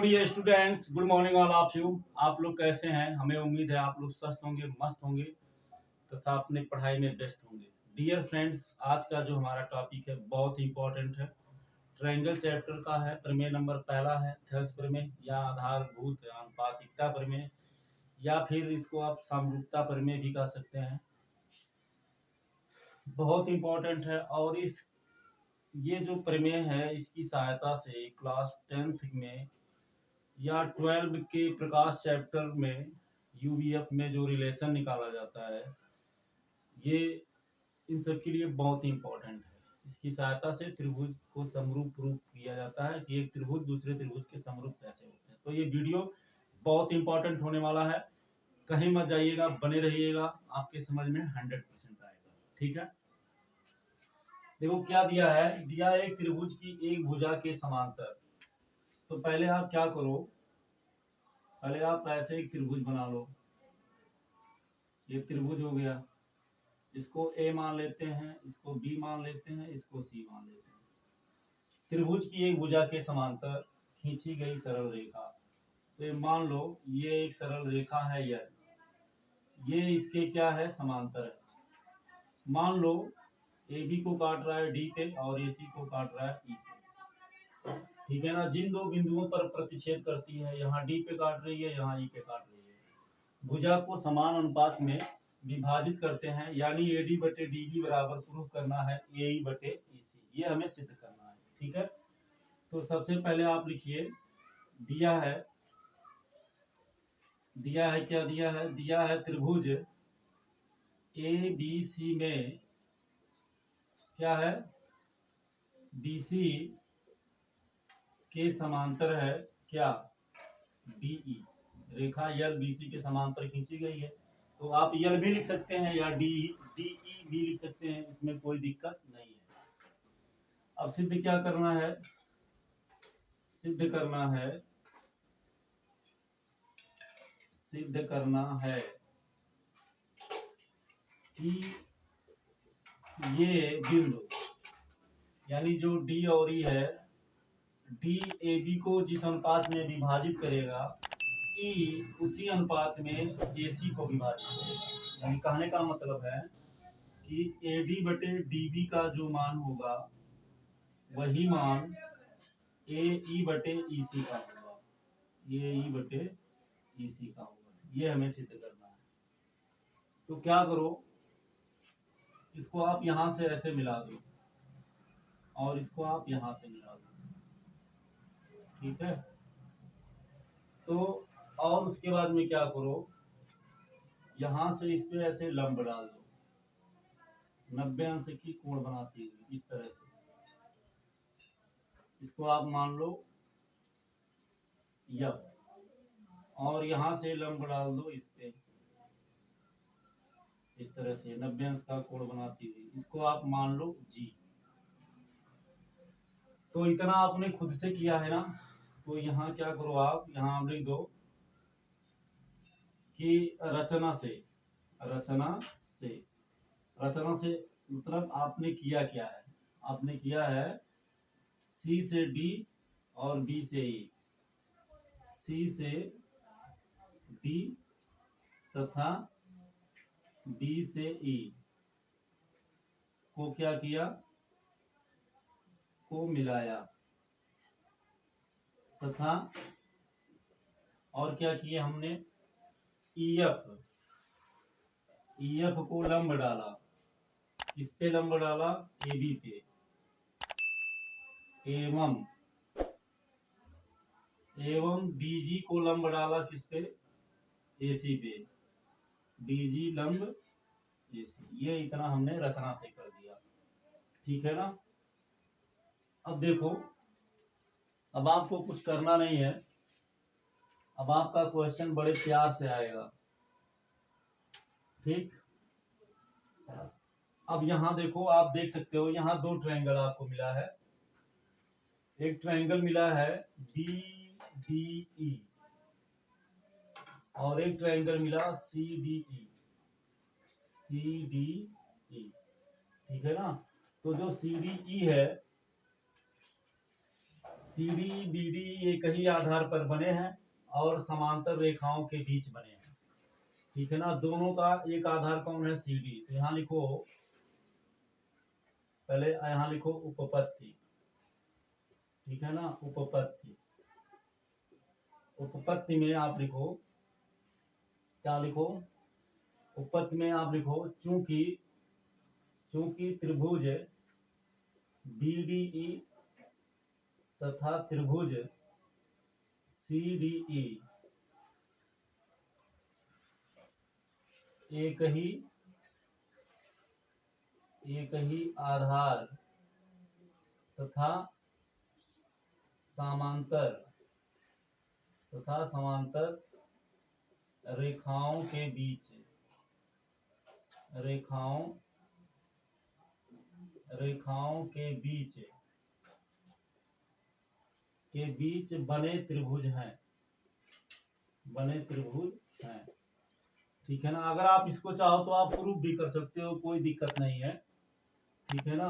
Dear students, good morning all of you. आप लोग कैसे हैं? हमें उम्मीद है आप लोग स्वस्थ होंगे, मस्त होंगे तथा अपने पढ़ाई में व्यस्त होंगे। डियर फ्रेंड्स, आज का जो हमारा टॉपिक है बहुत ही इंपॉर्टेंट है। ट्रायंगल चैप्टर का है। प्रमेय नंबर पहला है थेल्स प्रमेय या आधारभूत आनुपातिकता प्रमेय, या फिर इसको आप समरूपता प्रमेय भी कह सकते हैं। बहुत इंपॉर्टेंट है। और ये जो प्रमेय है इसकी सहायता से क्लास 10th में या 12 के प्रकाश चैप्टर में यूवीएफ में जो रिलेशन निकाला जाता है, ये इन सब के लिए बहुत ही इंपॉर्टेंट है। इसकी सहायता से त्रिभुज को समरूप रूप किया जाता है कि एक त्रिभुज दूसरे त्रिभुज के समरूप कैसे होते हैं। तो ये वीडियो बहुत इंपॉर्टेंट होने वाला है, कहीं मत जाइएगा, बने रहिएगा, आपके समझ में 100% आएगा। ठीक है, देखो क्या दिया है। दिया है एक त्रिभुज की एक भुजा के समांतर। तो पहले आप क्या करो, पहले आप ऐसे एक त्रिभुज बना लो। ये त्रिभुज हो गया, इसको ए मान लेते हैं, इसको बी मान लेते हैं, इसको सी मान लेते हैं। त्रिभुज की एक भुजा के समांतर खींची गई सरल रेखा। तो ये मान लो ये एक सरल रेखा है, ये इसके क्या है, समांतर है। मान लो ए बी को काट रहा है डी पे और ए सी को काट रहा है ई पे। ठीक है ना। जिन दो बिंदुओं पर प्रतिच्छेद करती है, यहाँ डी पे काट रही है, यहाँ ई पे काट रही है, भुजा को समान अनुपात में विभाजित करते हैं, यानी एडी बटे डीबी बराबर प्रूफ करना है ए बटे ईसी। ये हमें सिद्ध करना है। ठीक है, तो सबसे पहले आप लिखिए, दिया है क्या दिया है? दिया है त्रिभुज ए बी सी में क्या है, बीसी के समांतर है क्या, डीई। रेखा यल बीसी के समांतर खींची गई है। तो आप यल भी लिख सकते हैं या डीई भी लिख सकते हैं, इसमें कोई दिक्कत नहीं है। अब सिद्ध क्या करना है? सिद्ध करना है कि ये बिंदु यानी जो डी और ई है, डी ए बी को जिस अनुपात में विभाजित करेगा, ई उसी अनुपात में ए सी को विभाजित करेगा। यानी कहने का मतलब है कि ए डी बटे डी बी का जो मान होगा वही मान ए ई बटे ई सी का होगा। ये ई बटे ई सी का होगा। ये हमें सिद्ध करना है। तो क्या करो, इसको आप यहां से ऐसे मिला दो और इसको आप यहां से मिला दो। ठीक है, तो और उसके बाद में क्या करो, यहां से इस पे ऐसे लंब डाल दो 90 अंश की कोण बनाती हुई, इस तरह से। इसको आप मान लो यफ, और यहां से लंब डाल दो इस पे, इस तरह से 90 अंश का कोण बनाती हुई। इसको आप मान लो जी। तो इतना आपने खुद से किया है ना। तो यहाँ क्या करो, आप यहाँ लिख दो कि रचना से मतलब आपने किया क्या है? आपने किया है सी से डी और बी से ई, सी से डी तथा डी से ई को क्या किया, को मिलाया, तथा और क्या किया हमने, ईएफ को लंब डाला। किस पे लंब डाला? ए बी पे। एवं डीजी को लंब डाला किस पे? एसी पे। डीजी लंब एसी। ये इतना हमने रचना से कर दिया। ठीक है ना। अब देखो, अब आपको कुछ करना नहीं है। अब आपका क्वेश्चन बड़े प्यार से आएगा। ठीक, अब यहाँ देखो, आप देख सकते हो यहाँ दो ट्रायंगल आपको मिला है। एक ट्रायंगल मिला है बी डी ई और एक ट्रायंगल मिला सी डी ई। ठीक है ना। तो जो सी डी ई है, सी डी बी डी एक ही आधार पर बने हैं और समांतर रेखाओं के बीच बने हैं। ठीक है ना, दोनों का एक आधार कौन है, सी डी। तो यहाँ लिखो, पहले यहाँ लिखो उपपत्ति। ठीक है ना, उपपत्ति। उपपत्ति में आप लिखो, क्या लिखो, उपपत्ति में आप लिखो, चूंकि त्रिभुज BDE तथा त्रिभुज CDE एक ही आधार तथा समांतर रेखाओं के बीच बने त्रिभुज हैं। ठीक है ना, अगर आप इसको चाहो तो आप प्रूफ भी कर सकते हो, कोई दिक्कत नहीं है। ठीक है ना,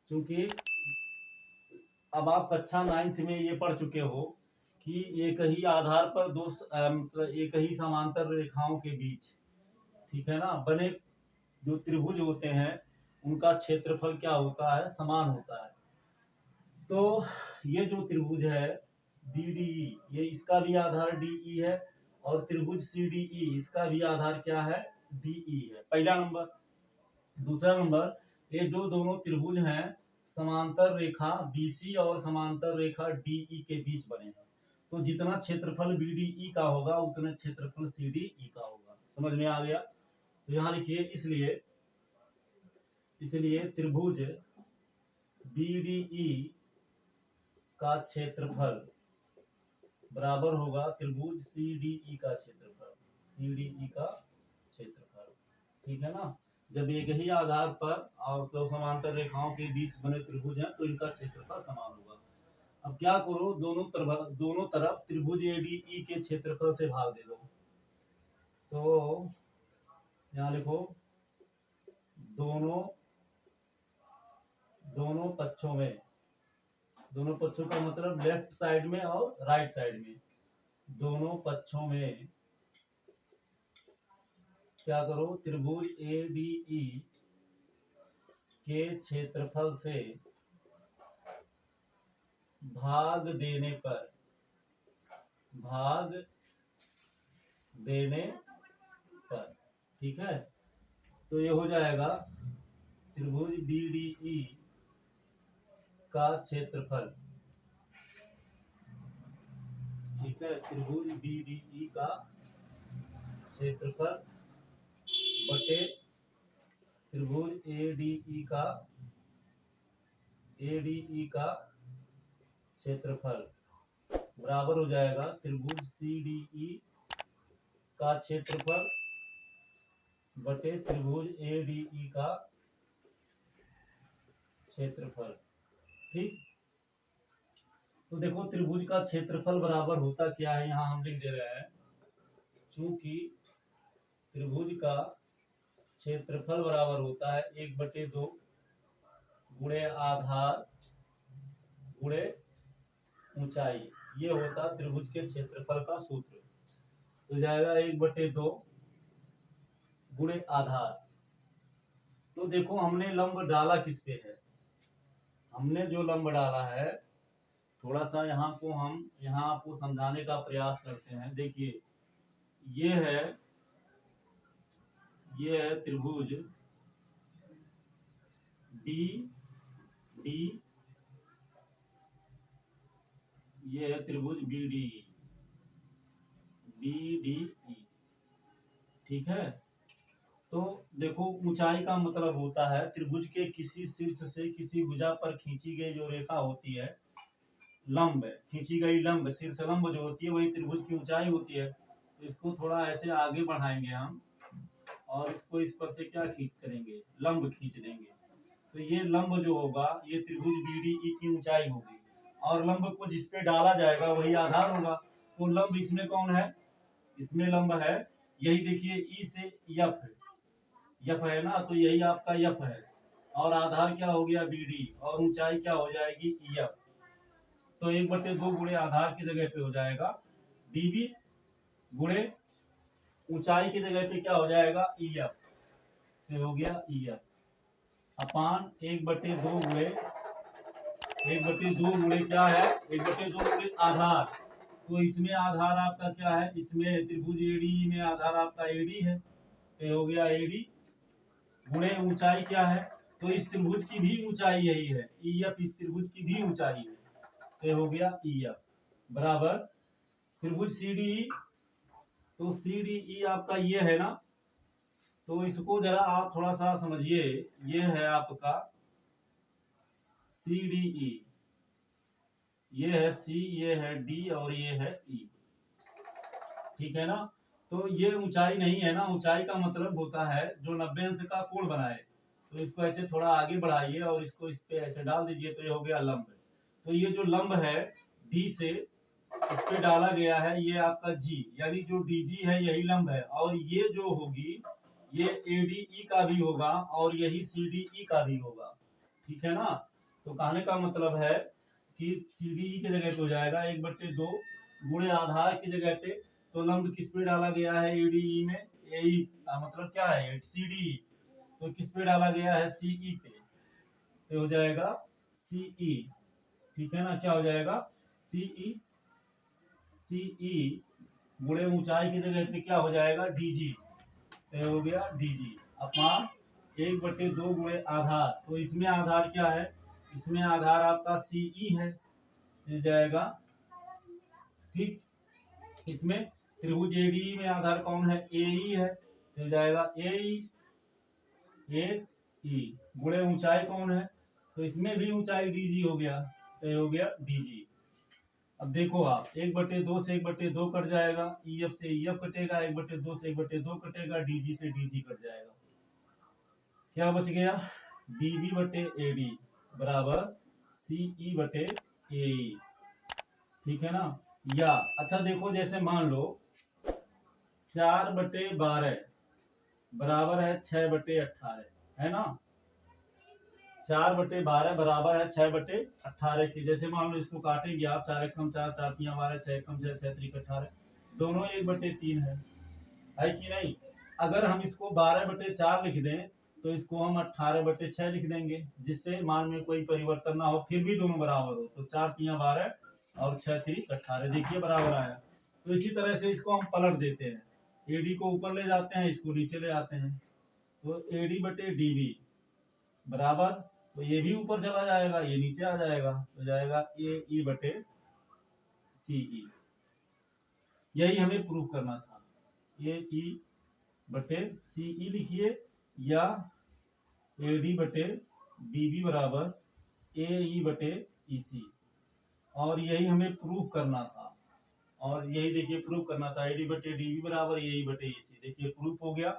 क्योंकि अब आप कक्षा 9th में ये पढ़ चुके हो कि एक ही आधार पर एक ही समांतर रेखाओं के बीच, ठीक है ना, बने जो त्रिभुज होते हैं उनका क्षेत्रफल क्या होता है, समान होता है। तो ये जो त्रिभुज है BDE, ये इसका भी आधार DE है, और त्रिभुज CDE इसका भी आधार क्या है, DE है, पहला नंबर। दूसरा नंबर, ये जो दोनों त्रिभुज हैं समांतर रेखा BC और समांतर रेखा DE के बीच बने हैं। तो जितना क्षेत्रफल BDE का होगा उतना क्षेत्रफल CDE का होगा। समझ में आ गया? तो यहाँ लिखिए, इसलिए त्रिभुज BDE का क्षेत्रफल बराबर होगा त्रिभुज CDE का क्षेत्रफल। ठीक है ना, जब एक ही आधार पर और तो समांतर रेखाओं के बीच बने त्रिभुज हैं तो इनका क्षेत्रफल समान होगा। अब क्या करो, दोनों तरफ त्रिभुज ADE के क्षेत्रफल से भाग दे दो। तो यहाँ लिखो, दोनों पक्षों का मतलब लेफ्ट साइड में और राइट साइड में, दोनों पक्षों में क्या करो, त्रिभुज ADE के क्षेत्रफल से भाग देने पर ठीक है, तो ये हो जाएगा त्रिभुज BDE का क्षेत्रफल। ठीक है, त्रिभुज BDE का क्षेत्रफल बटे त्रिभुज ADE का क्षेत्रफल बराबर हो जाएगा त्रिभुज CDE का क्षेत्रफल बटे त्रिभुज ADE का क्षेत्रफल। ठीक, तो देखो त्रिभुज का क्षेत्रफल बराबर होता क्या है, यहाँ हम लिख दे रहे हैं, चूंकि त्रिभुज का क्षेत्रफल बराबर होता है 1/2 गुणे आधार गुणे ऊंचाई। ये होता त्रिभुज के क्षेत्रफल का सूत्र। तो जाएगा 1/2 गुणे आधार। तो देखो हमने लंब डाला किस पे है, हमने जो लंब डाला है, थोड़ा सा यहाँ आपको समझाने का प्रयास करते हैं। देखिए, ये है त्रिभुज BD, ये है त्रिभुज BDE। ठीक है, तो देखो ऊंचाई का मतलब होता है त्रिभुज के किसी शीर्ष से किसी भुजा पर खींची गई जो रेखा होती है, लंब खींची गई लंब, शीर्ष लंब जो होती है वही त्रिभुज की ऊंचाई होती है। तो इसको थोड़ा ऐसे आगे बढ़ाएंगे हम, और इसको इस पर से क्या खींच करेंगे, लंब खींच देंगे। तो ये लंब जो होगा ये त्रिभुज BDE की ऊंचाई होगी, और लंब को जिस पे डाला जाएगा वही आधार होगा। तो लंब इसमें कौन है, इसमें लंब है, यही देखिए E से यफ है ना, तो यही आपका यफ है, और आधार क्या हो गया BD, और ऊंचाई क्या हो जाएगी EF। तो 1/2 गुणे आधार की जगह पे हो जाएगा dv गुणे ऊंचाई की जगह पे क्या हो जाएगा EF, ये हो गया EF अपान 1/2 गुणे 1/2 गुणे क्या है 1/2 गुणे आधार। तो इसमें आधार आपका क्या है, इसमें त्रिभुज AD में आधार आपका AD है, ये हो गया AD गुणे ऊंचाई क्या है, तो इस त्रिभुज की भी ऊंचाई यही है EF, इस त्रिभुज की भी ऊंचाई है, ये हो गया EF बराबर त्रिभुज CDE। तो CDE आपका ये है ना, तो इसको जरा आप थोड़ा सा समझिए, ये है आपका CDE, ये है C, ये है D और ये है E, ठीक है ना। तो ये ऊंचाई नहीं है ना, ऊंचाई का मतलब होता है जो 90 अंश का कोण बनाए। तो इसको ऐसे थोड़ा आगे बढ़ाइए और इसको इस पे ऐसे डाल दीजिए, तो ये हो गया लंब। तो ये जो लंब है D से इस पे डाला गया है, ये आपका G, यानी जो DG है यही लंब है, और ये जो होगी ये ADE का भी होगा और यही CDE का भी होगा, ठीक है ना। तो कहने का मतलब है कि CDE की जगह पे हो जाएगा 1/2 गुणे आधार की जगह पे, तो लंब किस पे डाला गया है ADE में, AE मतलब क्या है CDE, तो किस पे डाला गया है CE पे, तो हो जाएगा CE, ठीक है ना। क्या हो जाएगा CE गुणे ऊंचाई की जगह पे क्या हो जाएगा DG, तो हो गया DG अपमान 1/2 गुणे आधार। तो इसमें आधार क्या है, इसमें आधार आपका CE है, मिल जाएगा, ठीक। इसमें त्रिभुज ADE में आधार कौन है AE है, मिल जाएगा AE गुणे ऊंचाई कौन है, तो इसमें भी ऊंचाई DG हो गया, तो हो गया DG। अब देखो आप 1/2 से 1/2 कट जाएगा, EF से EF कटेगा, 1/2 से 1/2 कटेगा, DG से DG कट जाएगा, क्या बच गया DB/AD बराबर CE/AE, ठीक है ना। या अच्छा देखो, जैसे मान लो 4/12 बराबर है 6/18, है ना। 4/12 बराबर है 6/18 की। जैसे मान लो इसको काटेंगे आप, 4 एकम 4, 4 तियां 12, 6 एकम 6, 6 त्रिक 18, दोनों 1/3 है कि नहीं। अगर हम इसको 12/4 लिख दें तो इसको हम 18/6 लिख देंगे, जिससे मान में कोई परिवर्तन ना हो, फिर भी दोनों बराबर हो। तो 4 तियां 12 और 6 त्रिक 18, देखिए बराबर आया। तो इसी तरह से इसको हम पलट देते हैं, AD को ऊपर ले जाते हैं, इसको नीचे ले आते हैं, तो AD/DB बराबर, तो ये भी ऊपर चला जाएगा, ये नीचे आ जाएगा, तो जाएगा AE/CE। यही हमें प्रूव करना था, AE/CE लिखिए या AD/DB बराबर AE/EC, और यही हमें प्रूव करना था। और यही देखिए प्रूव करना था, AD/DB बराबर AE/EC, देखिए प्रूफ हो गया।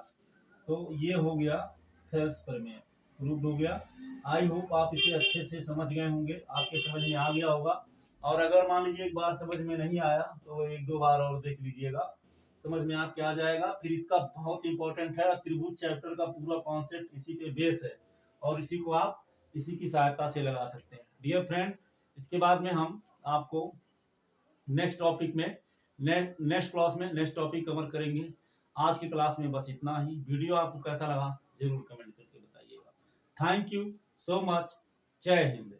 तो ये हो गया थेल्स प्रमेय, प्रूव हो गया। आई होप आप इसे अच्छे से समझ गए होंगे, आपके समझ में आ गया होगा। और अगर मान लीजिए एक बार समझ में नहीं आया तो 1-2 बार और देख लीजिएगा, समझ में आपके आ जाएगा। फिर इसका बहुत इंपॉर्टेंट है, त्रिभुज चैप्टर का पूरा कॉन्सेप्ट इसी पे बेस है, और इसी को आप इसी की सहायता से लगा सकते हैं। डियर फ्रेंड, इसके बाद में हम आपको नेक्स्ट टॉपिक में नेक्स्ट क्लास में नेक्स्ट टॉपिक कवर करेंगे। आज की क्लास में बस इतना ही। वीडियो आपको कैसा लगा जरूर कमेंट करके बताइएगा। Thank you so much. जय हिंद।